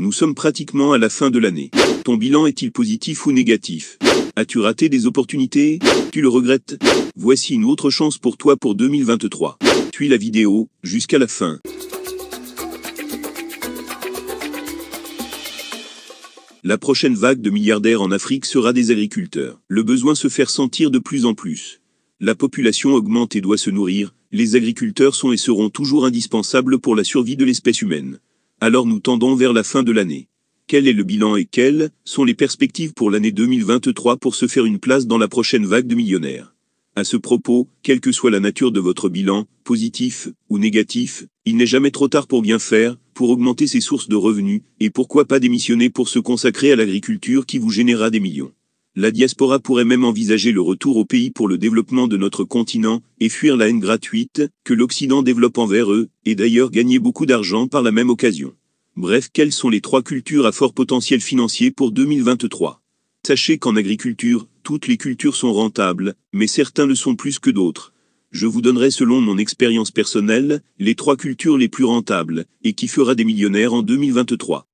Nous sommes pratiquement à la fin de l'année. Ton bilan est-il positif ou négatif? As-tu raté des opportunités? Tu le regrettes? Voici une autre chance pour toi pour 2023. Suis la vidéo jusqu'à la fin. La prochaine vague de milliardaires en Afrique sera des agriculteurs. Le besoin se fait sentir de plus en plus. La population augmente et doit se nourrir. Les agriculteurs sont et seront toujours indispensables pour la survie de l'espèce humaine. Alors nous tendons vers la fin de l'année. Quel est le bilan et quelles sont les perspectives pour l'année 2023 pour se faire une place dans la prochaine vague de millionnaires? À ce propos, quelle que soit la nature de votre bilan, positif ou négatif, il n'est jamais trop tard pour bien faire, pour augmenter ses sources de revenus, et pourquoi pas démissionner pour se consacrer à l'agriculture qui vous générera des millions. La diaspora pourrait même envisager le retour au pays pour le développement de notre continent, et fuir la haine gratuite que l'Occident développe envers eux, et d'ailleurs gagner beaucoup d'argent par la même occasion. Bref, quelles sont les 3 cultures à fort potentiel financier pour 2023? Sachez qu'en agriculture, toutes les cultures sont rentables, mais certains le sont plus que d'autres. Je vous donnerai selon mon expérience personnelle, les 3 cultures les plus rentables, et qui fera des millionnaires en 2023.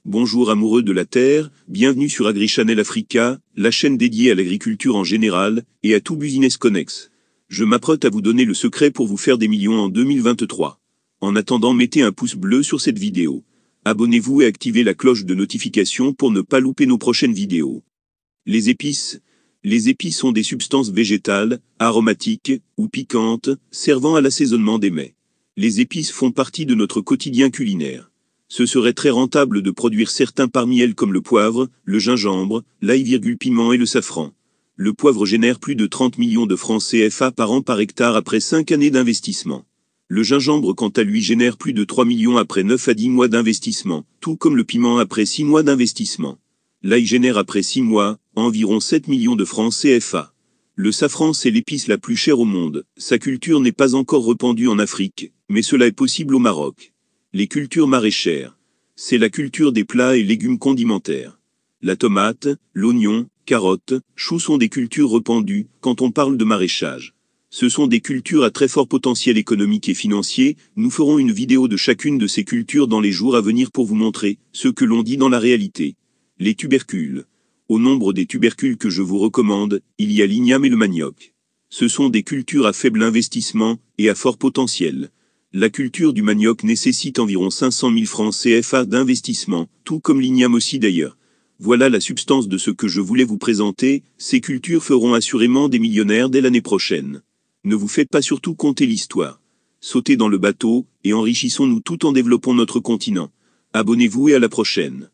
Bonjour amoureux de la Terre, bienvenue sur AgriChannel Africa, la chaîne dédiée à l'agriculture en général, et à tout business connexe. Je m'apprête à vous donner le secret pour vous faire des millions en 2023. En attendant, mettez un pouce bleu sur cette vidéo. Abonnez-vous et activez la cloche de notification pour ne pas louper nos prochaines vidéos. Les épices. Les épices sont des substances végétales, aromatiques ou piquantes, servant à l'assaisonnement des mets. Les épices font partie de notre quotidien culinaire. Ce serait très rentable de produire certains parmi elles comme le poivre, le gingembre, l'ail-piment et le safran. Le poivre génère plus de 30 millions de francs CFA par an par hectare après 5 années d'investissement. Le gingembre quant à lui génère plus de 3 millions après 9 à 10 mois d'investissement, tout comme le piment après 6 mois d'investissement. L'ail génère après 6 mois, environ 7 millions de francs CFA. Le safran c'est l'épice la plus chère au monde, sa culture n'est pas encore répandue en Afrique, mais cela est possible au Maroc. Les cultures maraîchères. C'est la culture des plats et légumes condimentaires. La tomate, l'oignon, carotte, choux sont des cultures répandues quand on parle de maraîchage. Ce sont des cultures à très fort potentiel économique et financier, nous ferons une vidéo de chacune de ces cultures dans les jours à venir pour vous montrer ce que l'on dit dans la réalité. Les tubercules. Au nombre des tubercules que je vous recommande, il y a l'igname et le manioc. Ce sont des cultures à faible investissement et à fort potentiel. La culture du manioc nécessite environ 500 000 francs CFA d'investissement, tout comme l'igname aussi d'ailleurs. Voilà la substance de ce que je voulais vous présenter, ces cultures feront assurément des millionnaires dès l'année prochaine. Ne vous faites pas surtout compter l'histoire. Sautez dans le bateau, et enrichissons-nous tout en développant notre continent. Abonnez-vous et à la prochaine.